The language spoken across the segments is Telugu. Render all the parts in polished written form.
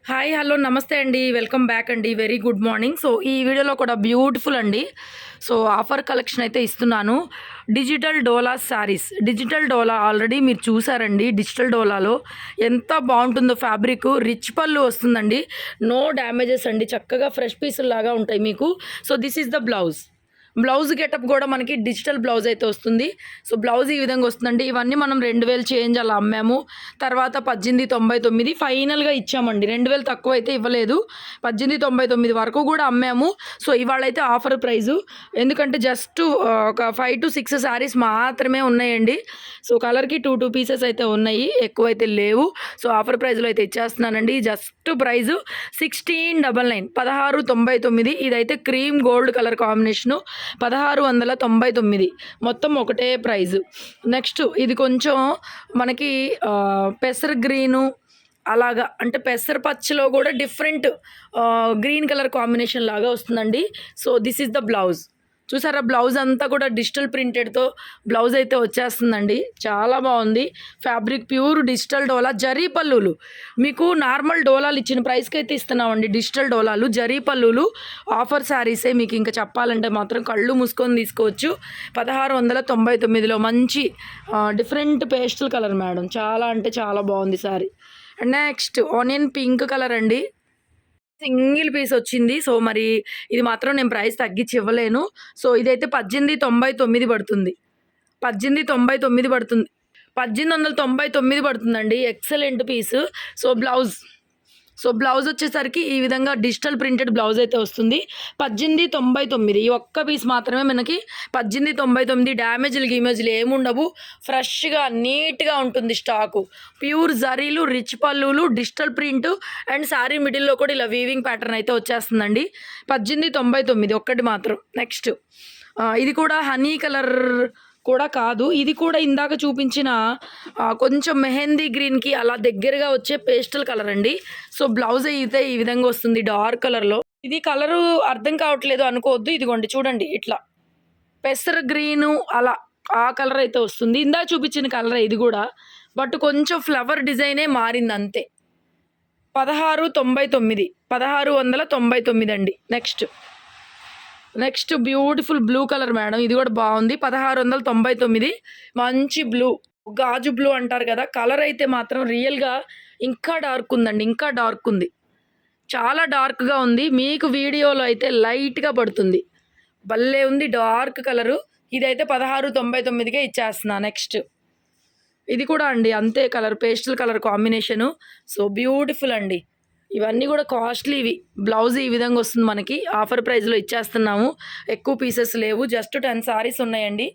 హాయ్ హలో నమస్తే అండి వెల్కమ్ బ్యాక్ అండి వెరీ గుడ్ మార్నింగ్. సో ఈ వీడియోలో కూడా బ్యూటిఫుల్ అండి. సో ఆఫర్ కలెక్షన్ అయితే ఇస్తున్నాను. డిజిటల్ డోలా శారీస్. డిజిటల్ డోలా ఆల్రెడీ మీరు చూసారండి. డిజిటల్ డోలాలో ఎంత బాగుంటుందో ఫ్యాబ్రిక్, రిచ్ పళ్ళు వస్తుందండి. నో డ్యామేజెస్ అండి, చక్కగా ఫ్రెష్ పీసులు లాగా ఉంటాయి మీకు. So this is the blouse. Blouse getup కూడా మనకి డిజిటల్ బ్లౌజ్ అయితే వస్తుంది. సో బ్లౌజ్ ఈ విధంగా వస్తుందండి. ఇవన్నీ మనం 2000 చేంజ్ అలా అమ్మాము. తర్వాత 1899 ఫైనల్గా ఇచ్చామండి. 2000 తక్కువ అయితే ఇవ్వలేదు, 1899 వరకు కూడా అమ్మాము. సో ఇవాళ అయితే ఆఫర్ ప్రైజు, ఎందుకంటే జస్ట్ ఒక 5 to 6 శారీస్ మాత్రమే ఉన్నాయండి. సో కలర్కి 2 పీసెస్ అయితే ఉన్నాయి, ఎక్కువైతే లేవు. సో ఆఫర్ ప్రైజ్లో అయితే ఇచ్చేస్తున్నానండి. Just price 1699, 1699. ఇదైతే క్రీమ్ గోల్డ్ కలర్ కాంబినేషను, 1699. మొత్తం ఒకటే ప్రైజు. నెక్స్ట్ ఇది కొంచెం మనకి పెసర్ గ్రీను అలాగా, అంటే పెసర పచ్చలో కూడా డిఫరెంట్ గ్రీన్ కలర్ కాంబినేషన్ లాగా వస్తుందండి. So this is the blouse. చూసారా, బ్లౌజ్ అంతా కూడా డిజిటల్ ప్రింటెడ్తో బ్లౌజ్ అయితే వచ్చేస్తుందండి. చాలా బాగుంది ఫ్యాబ్రిక్, ప్యూర్ డిజిటల్ డోలా. జరీ పళ్ళులు మీకు నార్మల్ డోలాలు ఇచ్చిన ప్రైస్కి అయితే ఇస్తున్నామండి. డిజిటల్ డోలాలు, జరీ పళ్ళులు, ఆఫర్ శారీసే. మీకు ఇంకా చెప్పాలంటే మాత్రం కళ్ళు మూసుకొని తీసుకోవచ్చు. 1699లో మంచి డిఫరెంట్ పేస్టల్ కలర్ మేడం, చాలా అంటే చాలా బాగుంది sari. Next onion pink colour అండి, సింగిల్ పీస్ వచ్చింది. సో మరి ఇది మాత్రం నేను ప్రైస్ తగ్గించి ఇవ్వలేను. సో ఇదైతే 1899 పడుతుంది, 1899 పడుతుంది, 1899 పడుతుందండి. Excellent piece. సో బ్లౌజ్ వచ్చేసరికి ఈ విధంగా డిజిటల్ ప్రింటెడ్ బ్లౌజ్ అయితే వస్తుంది. 1899. ఈ ఒక్క పీస్ మాత్రమే మనకి 1899. డ్యామేజ్లు గిమేజ్లు ఏముండవు, ఫ్రెష్గా నీట్గా ఉంటుంది స్టాకు. ప్యూర్ జరీలు, రిచ్ పళ్ళులు, డిజిటల్ ప్రింట్ అండ్ శారీ మిడిల్లో కూడా ఇలా వీవింగ్ ప్యాటర్న్ అయితే వచ్చేస్తుందండి. 1899 ఒక్కటి మాత్రం. నెక్స్ట్ ఇది కూడా హనీ కలర్ కూడా కాదు, ఇది కూడా ఇందాక చూపించిన కొంచెం మెహందీ గ్రీన్కి అలా దగ్గరగా వచ్చే పేస్టల్ కలర్ అండి. సో బ్లౌజ్ అయితే ఈ విధంగా వస్తుంది డార్క్ కలర్లో. ఇది కలరు అర్థం కావట్లేదు అనుకోవద్దు, ఇదిగోండి చూడండి, ఇట్లా పెసర్ గ్రీను అలా ఆ కలర్ అయితే వస్తుంది. ఇందాక చూపించిన కలర్ ఇది కూడా, బట్ కొంచెం ఫ్లవర్ డిజైనే మారింది అంతే. 1699, 1699 అండి. Next beautiful blue colour madam, ఇది కూడా బాగుంది. 1699, మంచి బ్లూ, గాజు బ్లూ అంటారు కదా, కలర్ అయితే మాత్రం రియల్గా ఇంకా డార్క్ ఉందండి, ఇంకా డార్క్ ఉంది, చాలా డార్క్గా ఉంది. మీకు వీడియోలో అయితే లైట్గా పడుతుంది, భలే ఉంది డార్క్ కలరు. ఇదైతే 1699కే ఇచ్చేస్తున్నా. నెక్స్ట్ ఇది కూడా అండి అంతే colour, pastel colour combination. So beautiful అండి. ఇవన్నీ కూడా కాస్ట్లీవి. బ్లౌజ్ ఈ విధంగా వస్తుంది మనకి, ఆఫర్ ప్రైస్లో ఇచ్చేస్తున్నాము. ఎక్కువ పీసెస్ లేవు, జస్ట్ 10 సారీస్ ఉన్నాయండి.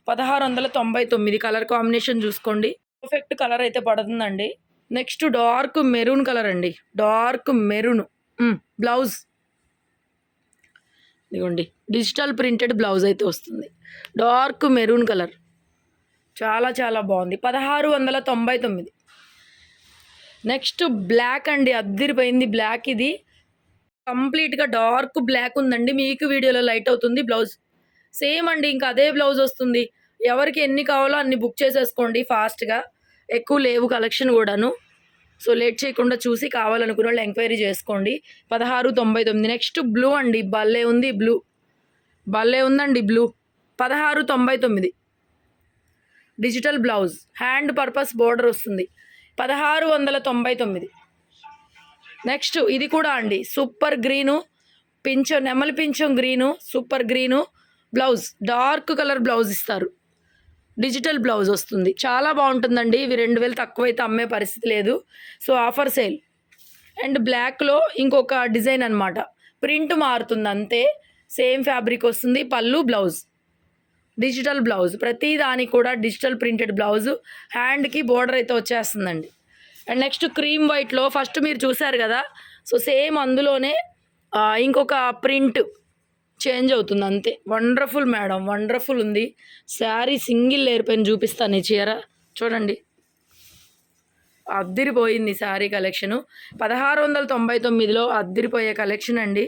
1699. కలర్ కాంబినేషన్ చూసుకోండి, పర్ఫెక్ట్ కలర్ అయితే పడుతుందండి. నెక్స్ట్ డార్క్ మెరూన్ కలర్ అండి, డార్క్ మెరూన్ బ్లౌజ్. ఇదిగోండి డిజిటల్ ప్రింటెడ్ బ్లౌజ్ అయితే వస్తుంది, డార్క్ మెరూన్ కలర్, చాలా చాలా బాగుంది. 1699. నెక్స్ట్ బ్లాక్ అండి, అద్దిరిపోయింది బ్లాక్. ఇది కంప్లీట్గా డార్క్ బ్లాక్ ఉందండి, మీకు వీడియోలో లైట్ అవుతుంది. బ్లౌజ్ సేమ్ అండి, ఇంకా అదే బ్లౌజ్ వస్తుంది. ఎవరికి ఎన్ని కావాలో అన్ని బుక్ చేసేసుకోండి ఫాస్ట్గా, ఎక్కువ లేవు కలెక్షన్ కూడాను. సో లేట్ చేయకుండా చూసి కావాలనుకున్న వాళ్ళు ఎంక్వైరీ చేసుకోండి. 1699. నెక్స్ట్ బ్లూ అండి, భలే ఉంది బ్లూ, భలే ఉందండి blue. 1699 digital blouse, hand purpose border వస్తుంది. 1699. నెక్స్ట్ ఇది కూడా అండి సూపర్ గ్రీను, పింఛం నెమలి పింఛం green, super green blouse, dark colour blouse ఇస్తారు, డిజిటల్ బ్లౌజ్ వస్తుంది, చాలా బాగుంటుందండి. ఇవి 2000 తక్కువైతే అమ్మే పరిస్థితి లేదు. So offer sale. అండ్ బ్లాక్లో ఇంకొక డిజైన్ అనమాట, ప్రింట్ మారుతుంది అంతే, సేమ్ ఫ్యాబ్రిక్ వస్తుంది. పళ్ళు, బ్లౌజ్, డిజిటల్ బ్లౌజ్, ప్రతి దానికి కూడా డిజిటల్ ప్రింటెడ్ బ్లౌజు, హ్యాండ్కి బోర్డర్ అయితే వచ్చేస్తుందండి. అండ్ నెక్స్ట్ క్రీమ్ వైట్లో ఫస్ట్ మీరు చూసారు కదా, సో సేమ్ అందులోనే ఇంకొక ప్రింట్ చేంజ్ అవుతుంది అంతే. వండర్ఫుల్ మేడం, వండర్ఫుల్ ఉంది శారీ. సింగిల్ లేయర్ పైన చూపిస్తాను ఈ చీర చూడండి, అద్దిరిపోయింది శారీ కలెక్షను. 1699లో అద్దిరిపోయే కలెక్షన్ అండి.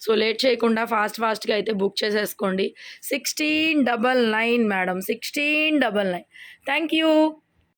సో లేట్ చేయకుండా ఫాస్ట్గా అయితే బుక్ చేసేసుకోండి. 1699 మేడం, 1699. Thank you.